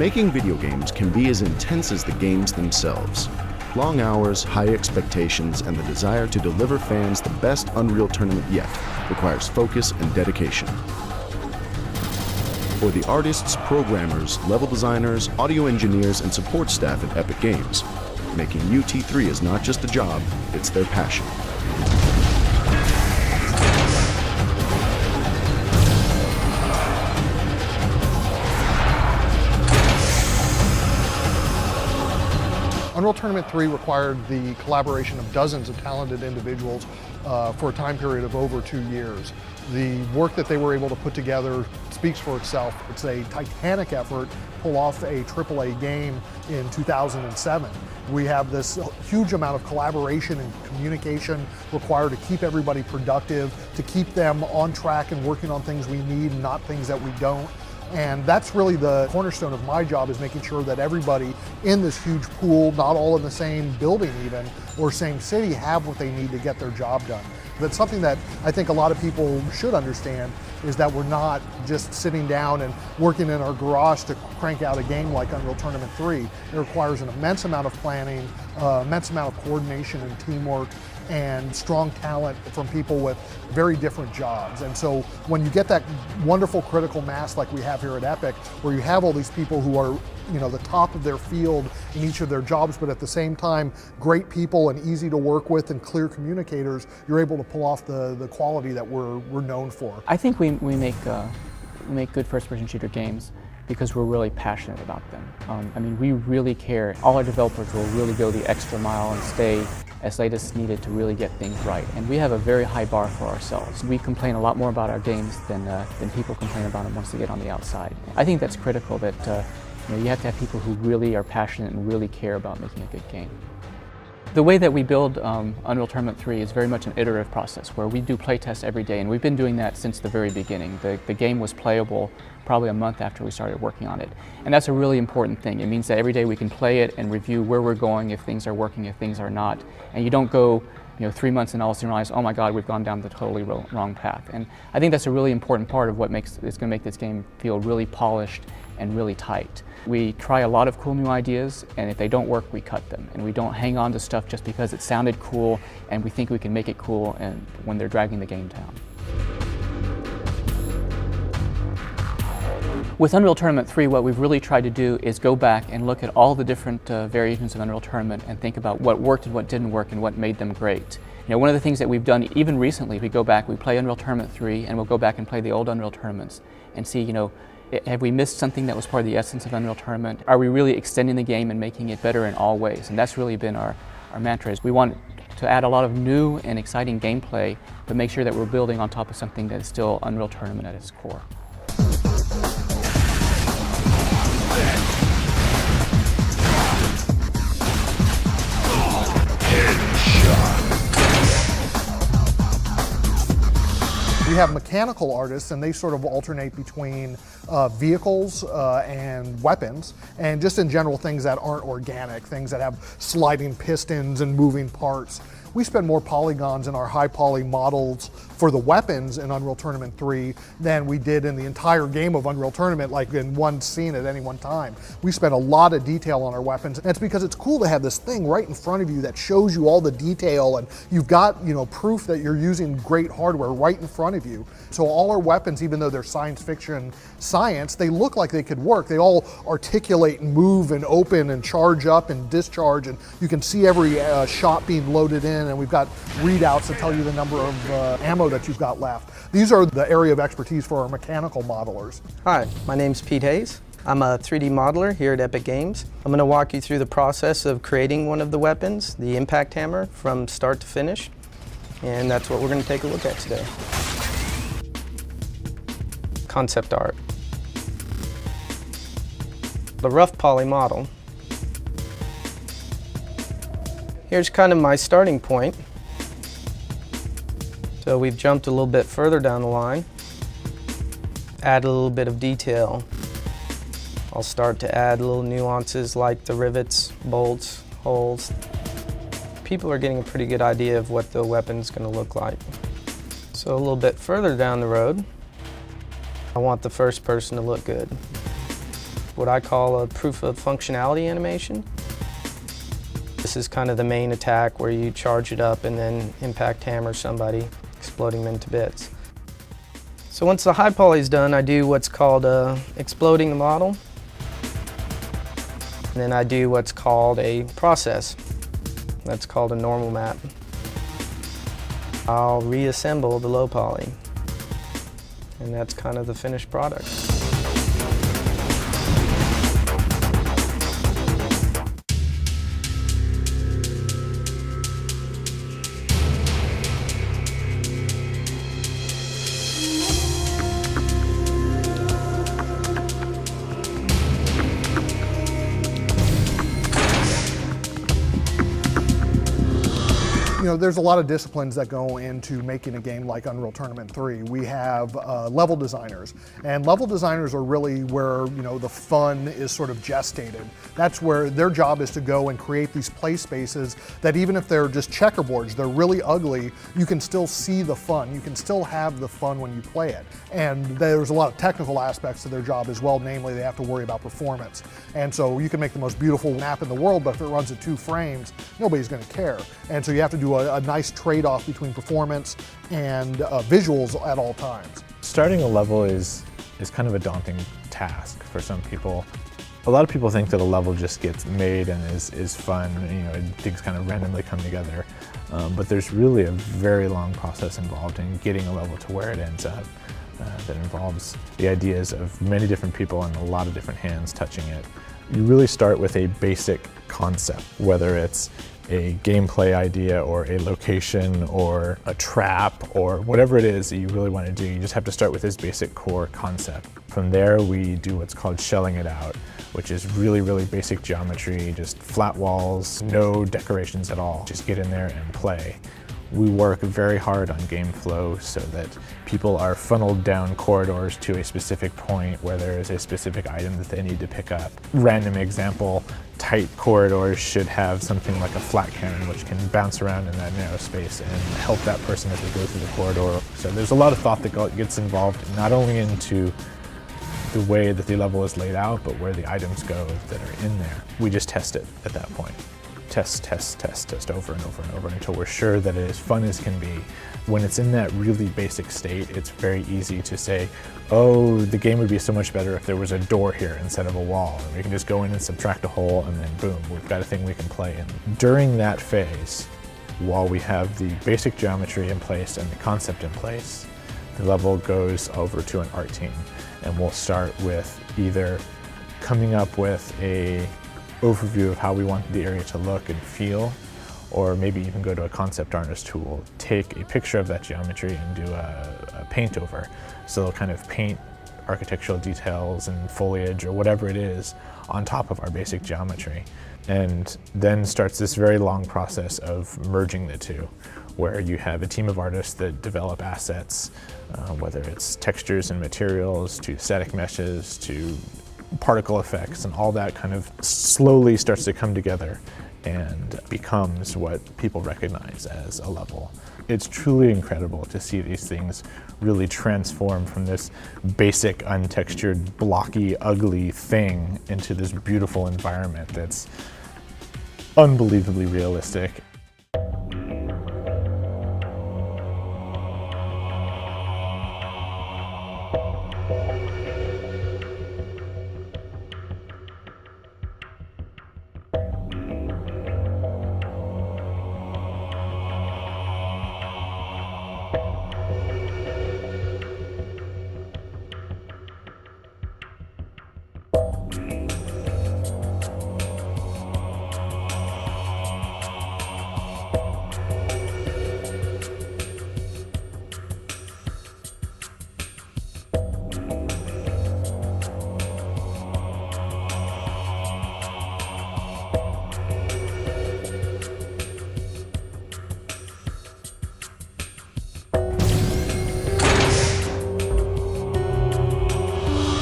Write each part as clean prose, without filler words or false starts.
Making video games can be as intense as the games themselves. Long hours, high expectations, and the desire to deliver fans the best Unreal Tournament yet requires focus and dedication. For the artists, programmers, level designers, audio engineers, and support staff at Epic Games, making UT3 is not just a job, it's their passion. Unreal Tournament 3 required the collaboration of dozens of talented individuals for a time period of over 2 years. The work that they were able to put together speaks for itself. It's a titanic effort to pull off a AAA game in 2007. We have this huge amount of collaboration and communication required to keep everybody productive, to keep them on track and working on things we need, not things that we don't. And that's really the cornerstone of my job, is making sure that everybody in this huge pool, not all in the same building even, or same city, have what they need to get their job done. That's something that I think a lot of people should understand, is that we're not just sitting down and working in our garage to crank out a game like Unreal Tournament 3. It requires an immense amount of planning, immense amount of coordination and teamwork, and strong talent from people with very different jobs. And so when you get that wonderful critical mass like we have here at Epic, where you have all these people who are, the top of their field in each of their jobs, but at the same time, great people and easy to work with and clear communicators, you're able to pull off the quality that we're known for. I think we make good first-person shooter games because we're really passionate about them. We really care. All our developers will really go the extra mile and stay as late as needed to really get things right. And we have a very high bar for ourselves. We complain a lot more about our games than people complain about them once they get on the outside. I think that's critical, that you have to have people who really are passionate and really care about making a good game. The way that we build Unreal Tournament 3 is very much an iterative process, where we do playtests every day, and we've been doing that since the very beginning. The game was playable probably a month after we started working on it. And that's a really important thing. It means that every day we can play it and review where we're going, if things are working, if things are not. And you don't go 3 months and all of a sudden realize, oh my God, we've gone down the totally wrong path. And I think that's a really important part of what is going to make this game feel really polished and really tight. We try a lot of cool new ideas, and if they don't work, we cut them. And we don't hang on to stuff just because it sounded cool and we think we can make it cool and when they're dragging the game down. With Unreal Tournament 3, what we've really tried to do is go back and look at all the different variations of Unreal Tournament and think about what worked and what didn't work and what made them great. One of the things that we've done even recently, we go back, we play Unreal Tournament 3, and we'll go back and play the old Unreal Tournaments and see, have we missed something that was part of the essence of Unreal Tournament? Are we really extending the game and making it better in all ways? And that's really been our mantra, is we want to add a lot of new and exciting gameplay, but make sure that we're building on top of something that is still Unreal Tournament at its core. We have mechanical artists, and they sort of alternate between vehicles and weapons, and just in general things that aren't organic, things that have sliding pistons and moving parts. We spend more polygons in our high poly models for the weapons in Unreal Tournament 3 than we did in the entire game of Unreal Tournament, like in one scene at any one time. We spent a lot of detail on our weapons, and it's because it's cool to have this thing right in front of you that shows you all the detail, and you've got proof that you're using great hardware right in front of you. So all our weapons, even though they're science fiction science, they look like they could work. They all articulate and move and open and charge up and discharge, and you can see every shot being loaded in, and we've got readouts that tell you the number of ammo that you've got left. These are the area of expertise for our mechanical modelers. Hi, my name's Pete Hayes. I'm a 3D modeler here at Epic Games. I'm going to walk you through the process of creating one of the weapons, the Impact Hammer, from start to finish. And that's what we're going to take a look at today. Concept art. The rough poly model. Here's kind of my starting point. So we've jumped a little bit further down the line, add a little bit of detail. I'll start to add little nuances like the rivets, bolts, holes. People are getting a pretty good idea of what the weapon's going to look like. So a little bit further down the road, I want the first person to look good. what I call a proof of functionality animation. This is kind of the main attack where you charge it up and then impact hammer somebody, exploding them into bits. So once the high poly is done, I do what's called exploding the model. And then I do what's called a process. That's called a normal map. I'll reassemble the low poly. And that's kind of the finished product. You know, there's a lot of disciplines that go into making a game like Unreal Tournament 3. We have level designers, and level designers are really where, you know, the fun is sort of gestated. That's where their job is to go and create these play spaces that even if they're just checkerboards, they're really ugly, you can still see the fun. You can still have the fun when you play it. And there's a lot of technical aspects to their job as well, namely they have to worry about performance. And so you can make the most beautiful map in the world, but if it runs at 2 frames, nobody's going to care. And so you have to do a nice trade-off between performance and visuals at all times. Starting a level is kind of a daunting task for some people. A lot of people think that a level just gets made and is fun, you know, things kind of randomly come together. But there's really a very long process involved in getting a level to where it ends up. That involves the ideas of many different people and a lot of different hands touching it. You really start with a basic concept, whether it's a gameplay idea or a location or a trap or whatever it is that you really want to do. You just have to start with this basic core concept. From there, we do what's called shelling it out, which is really, really basic geometry, just flat walls, no decorations at all. Just get in there and play. We work very hard on game flow so that people are funneled down corridors to a specific point where there is a specific item that they need to pick up. Random example, tight corridors should have something like a flat cannon which can bounce around in that narrow space and help that person as they go through the corridor. So there's a lot of thought that gets involved not only into the way that the level is laid out, but where the items go that are in there. We just test it at that point. Test over and over and over until we're sure that it is fun as can be. When it's in that really basic state, it's very easy to say, oh, the game would be so much better if there was a door here instead of a wall. And we can just go in and subtract a hole and then boom, we've got a thing we can play in. During that phase, while we have the basic geometry in place and the concept in place, the level goes over to an art team. And we'll start with either coming up with a overview of how we want the area to look and feel, or maybe even go to a concept artist who will take a picture of that geometry and do a paint over. So they'll kind of paint architectural details and foliage or whatever it is on top of our basic geometry. And then starts this very long process of merging the two, where you have a team of artists that develop assets, whether it's textures and materials to static meshes to particle effects, and all that kind of slowly starts to come together and becomes what people recognize as a level. It's truly incredible to see these things really transform from this basic, untextured, blocky, ugly thing into this beautiful environment that's unbelievably realistic.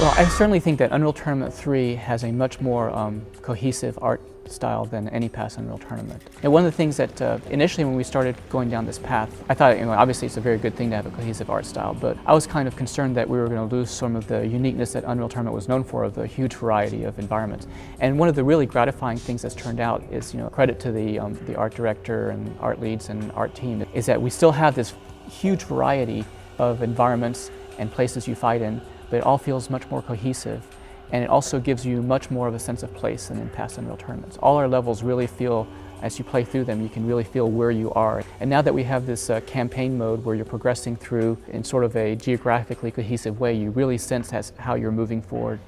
Well, I certainly think that Unreal Tournament 3 has a much more cohesive art style than any past Unreal Tournament. And one of the things that initially when we started going down this path, I thought, obviously it's a very good thing to have a cohesive art style, but I was kind of concerned that we were going to lose some of the uniqueness that Unreal Tournament was known for, of the huge variety of environments. And one of the really gratifying things that's turned out is, credit to the art director and art leads and art team, is that we still have this huge variety of environments and places you fight in, but it all feels much more cohesive. And it also gives you much more of a sense of place than in past Unreal Tournaments. All our levels really feel, as you play through them, you can really feel where you are. And now that we have this campaign mode where you're progressing through in sort of a geographically cohesive way, you really sense how you're moving forward.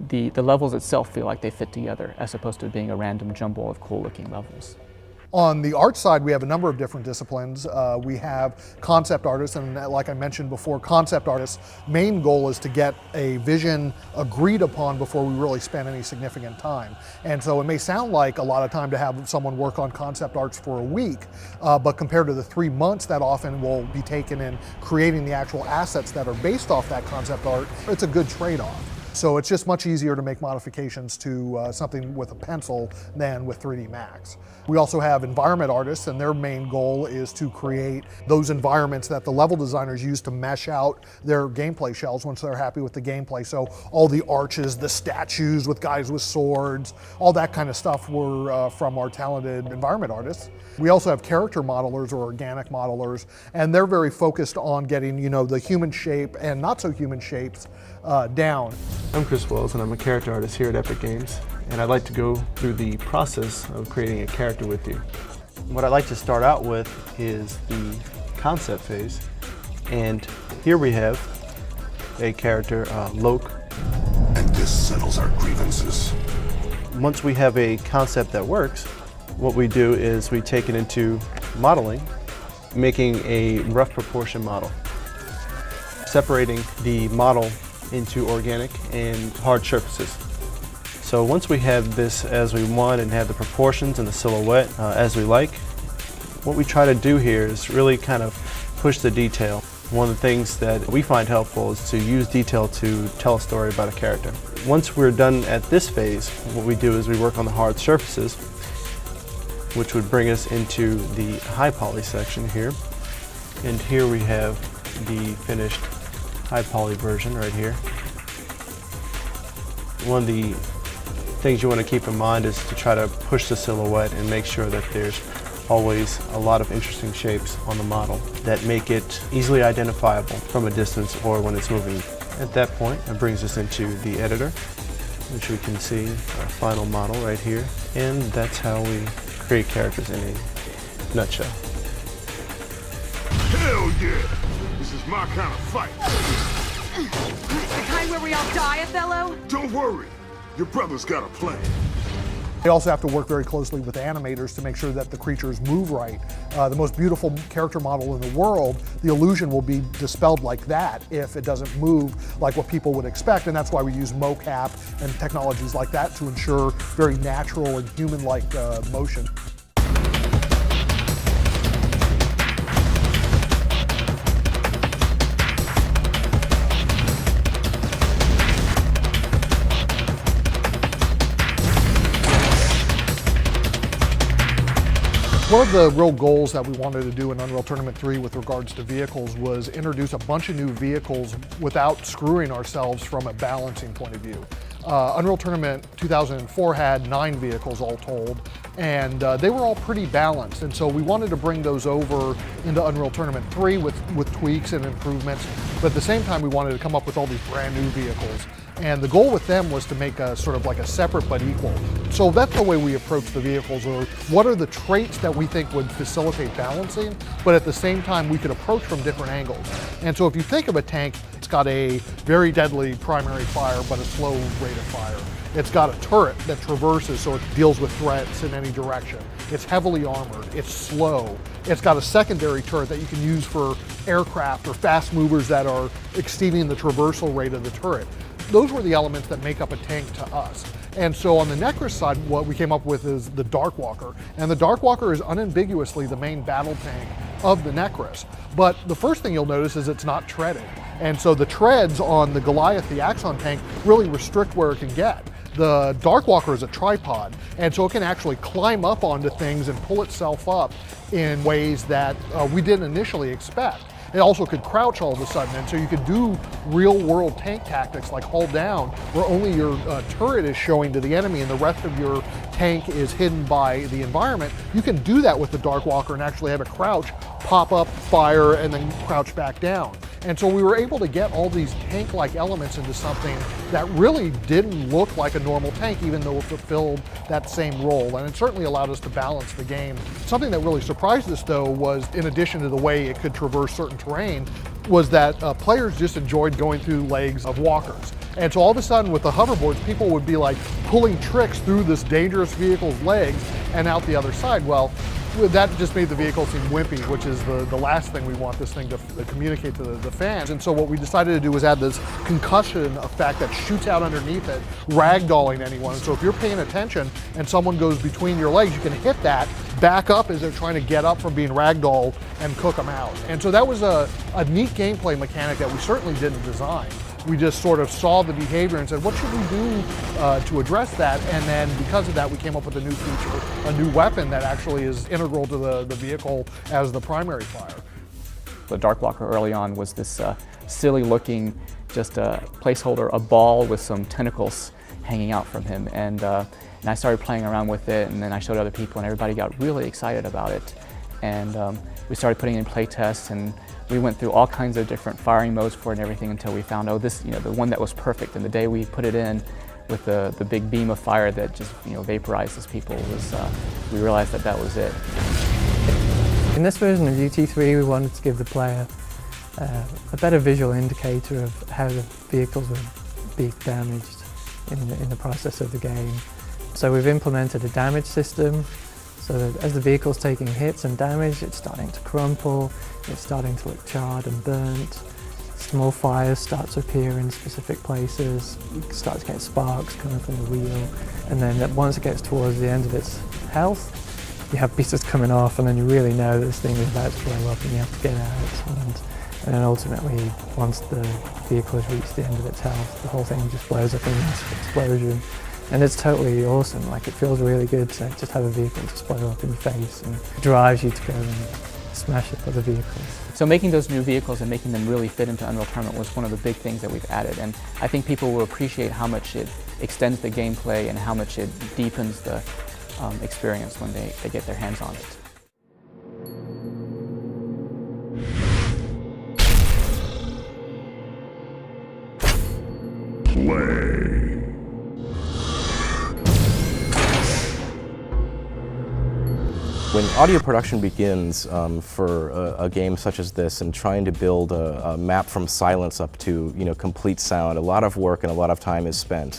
The levels itself feel like they fit together, as opposed to being a random jumble of cool-looking levels. On the art side, we have a number of different disciplines. We have concept artists, and like I mentioned before, concept artists' main goal is to get a vision agreed upon before we really spend any significant time. And so it may sound like a lot of time to have someone work on concept arts for a week, but compared to the 3 months that often will be taken in creating the actual assets that are based off that concept art, it's a good trade-off. So it's just much easier to make modifications to something with a pencil than with 3D Max. We also have environment artists, and their main goal is to create those environments that the level designers use to mesh out their gameplay shells once they're happy with the gameplay. So all the arches, the statues with guys with swords, all that kind of stuff were from our talented environment artists. We also have character modelers or organic modelers, and they're very focused on getting, the human shape and not so human shapes down. I'm Chris Wells, and I'm a character artist here at Epic Games, and I'd like to go through the process of creating a character with you. What I'd like to start out with is the concept phase, and here we have a character, Loke. And this settles our grievances. Once we have a concept that works, what we do is we take it into modeling, making a rough proportion model, separating the model into organic and hard surfaces. So once we have this as we want and have the proportions and the silhouette as we like, what we try to do here is really kind of push the detail. One of the things that we find helpful is to use detail to tell a story about a character. Once we're done at this phase, what we do is we work on the hard surfaces, which would bring us into the high poly section here. And here we have the finished high poly version right here. One of the things you want to keep in mind is to try to push the silhouette and make sure that there's always a lot of interesting shapes on the model that make it easily identifiable from a distance or when it's moving. At that point, it brings us into the editor, which we can see our final model right here. And that's how we create characters in a nutshell. Hell yeah! This is my kind of fight. The kind where we all die, Othello? Don't worry, your brother's got a plan. They also have to work very closely with animators to make sure that the creatures move right. The most beautiful character model in the world, the illusion will be dispelled like that if it doesn't move like what people would expect, and that's why we use mocap and technologies like that to ensure very natural and human-like motion. One of the real goals that we wanted to do in Unreal Tournament 3 with regards to vehicles was introduce a bunch of new vehicles without screwing ourselves from a balancing point of view. Unreal Tournament 2004 had 9 vehicles all told, and they were all pretty balanced, and so we wanted to bring those over into Unreal Tournament 3 with tweaks and improvements, but at the same time we wanted to come up with all these brand new vehicles. And the goal with them was to make a sort of like a separate but equal. So that's the way we approach the vehicles, or what are the traits that we think would facilitate balancing, but at the same time we could approach from different angles. And so if you think of a tank, it's got a very deadly primary fire, but a slow rate of fire. It's got a turret that traverses, so it deals with threats in any direction. It's heavily armored, it's slow. It's got a secondary turret that you can use for aircraft or fast movers that are exceeding the traversal rate of the turret. Those were the elements that make up a tank to us. And so on the Necros side, what we came up with is the Darkwalker. And the Darkwalker is unambiguously the main battle tank of the Necrus. But the first thing you'll notice is it's not treaded. And so the treads on the Goliath, the Axon tank, really restrict where it can get. The Darkwalker is a tripod, and so it can actually climb up onto things and pull itself up in ways that we didn't initially expect. It also could crouch all of a sudden, and so you could do real world tank tactics like hull down, where only your turret is showing to the enemy and the rest of your tank is hidden by the environment. You can do that with the Darkwalker and actually have it crouch, pop up, fire, and then crouch back down. And so we were able to get all these tank-like elements into something that really didn't look like a normal tank, even though it fulfilled that same role. And it certainly allowed us to balance the game. Something that really surprised us, though, was in addition to the way it could traverse certain terrain, was that players just enjoyed going through legs of walkers. And so all of a sudden with the hoverboards, people would be like pulling tricks through this dangerous vehicle's legs and out the other side. Well, that just made the vehicle seem wimpy, which is the last thing we want this thing to communicate to the fans. And so what we decided to do was add this concussion effect that shoots out underneath it, ragdolling anyone. So if you're paying attention and someone goes between your legs, you can hit that, back up as they're trying to get up from being ragdolled and cook them out. And so that was a neat gameplay mechanic that we certainly didn't design. We just sort of saw the behavior and said, what should we do to address that? And then because of that, we came up with a new feature, a new weapon that actually is integral to the vehicle as the primary fire. The Darkwalker early on was this silly looking, just a placeholder, a ball with some tentacles hanging out from him. And I started playing around with it, and then I showed other people, and everybody got really excited about it. And we started putting in play tests, and we went through all kinds of different firing modes for it and everything until we found, oh, this, the one that was perfect. And the day we put it in with the big beam of fire that just, vaporizes people, was we realized that that was it. In this version of UT3, we wanted to give the player a better visual indicator of how the vehicles would be damaged in the process of the game. So we've implemented a damage system, so that as the vehicle's taking hits and damage, it's starting to crumple, it's starting to look charred and burnt. Small fires start to appear in specific places, you start to get sparks coming from the wheel, and then once it gets towards the end of its health, you have pieces coming off, and then you really know that this thing is about to blow up and you have to get out. And then ultimately, once the vehicle has reached the end of its health, the whole thing just blows up in a massive explosion. And it's totally awesome. Like, it feels really good to just have a vehicle just blow up in your face, and it drives you to go and smash up other vehicles. So making those new vehicles and making them really fit into Unreal Tournament was one of the big things that we've added. And I think people will appreciate how much it extends the gameplay and how much it deepens the experience when they get their hands on it. When audio production begins for a game such as this, and trying to build a map from silence up to complete sound, a lot of work and a lot of time is spent.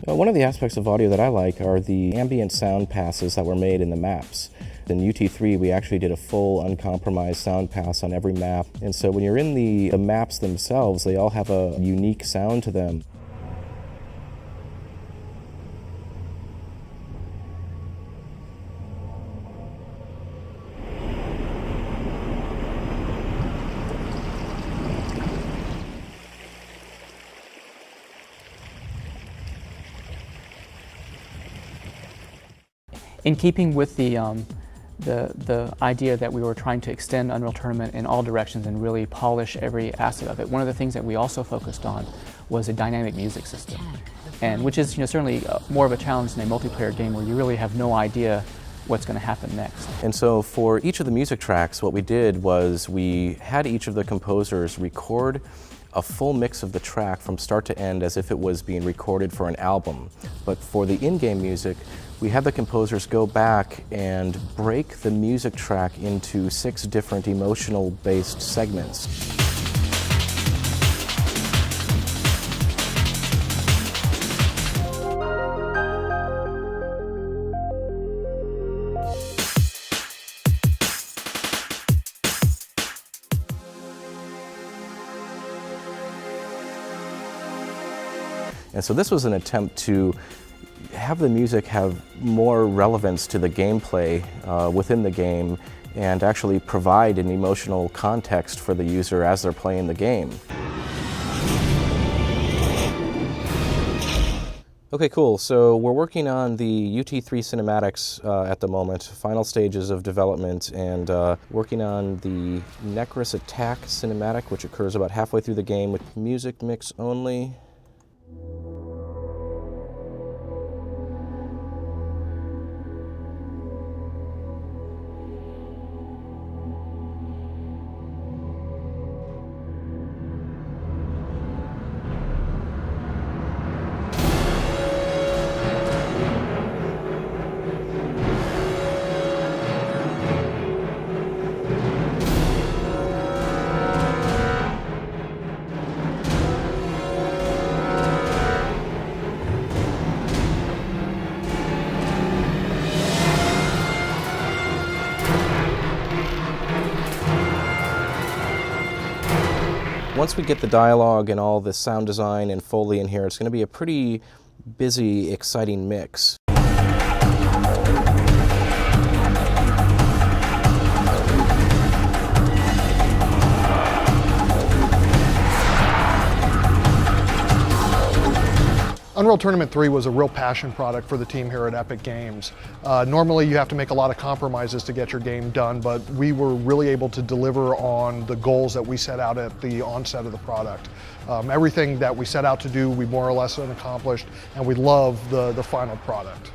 One of the aspects of audio that I like are the ambient sound passes that were made in the maps. In UT3, we actually did a full uncompromised sound pass on every map, and so when you're in the maps themselves, they all have a unique sound to them. In keeping with the idea that we were trying to extend Unreal Tournament in all directions and really polish every asset of it, one of the things that we also focused on was a dynamic music system, and which is certainly more of a challenge in a multiplayer game where you really have no idea what's going to happen next. And so for each of the music tracks, what we did was we had each of the composers record a full mix of the track from start to end as if it was being recorded for an album. But for the in-game music, we had the composers go back and break the music track into 6 different emotional-based segments. And so this was an attempt to have the music have more relevance to the gameplay within the game and actually provide an emotional context for the user as they're playing the game. Okay, cool. So we're working on the UT3 cinematics at the moment, final stages of development, and working on the Necrus Attack cinematic, which occurs about halfway through the game with music mix only. Once we get the dialogue and all the sound design and Foley in here, it's going to be a pretty busy, exciting mix. Unreal Tournament 3 was a real passion product for the team here at Epic Games. Normally you have to make a lot of compromises to get your game done, but we were really able to deliver on the goals that we set out at the onset of the product. Everything that we set out to do, we more or less accomplished, and we love the final product.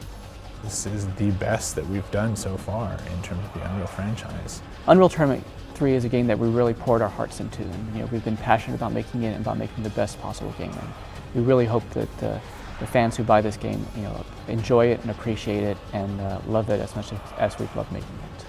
This is the best that we've done so far in terms of the Unreal franchise. Unreal Tournament 3 is a game that we really poured our hearts into, and we've been passionate about making it and about making the best possible game. And we really hope that the fans who buy this game, enjoy it and appreciate it and love it as much as we've loved making it.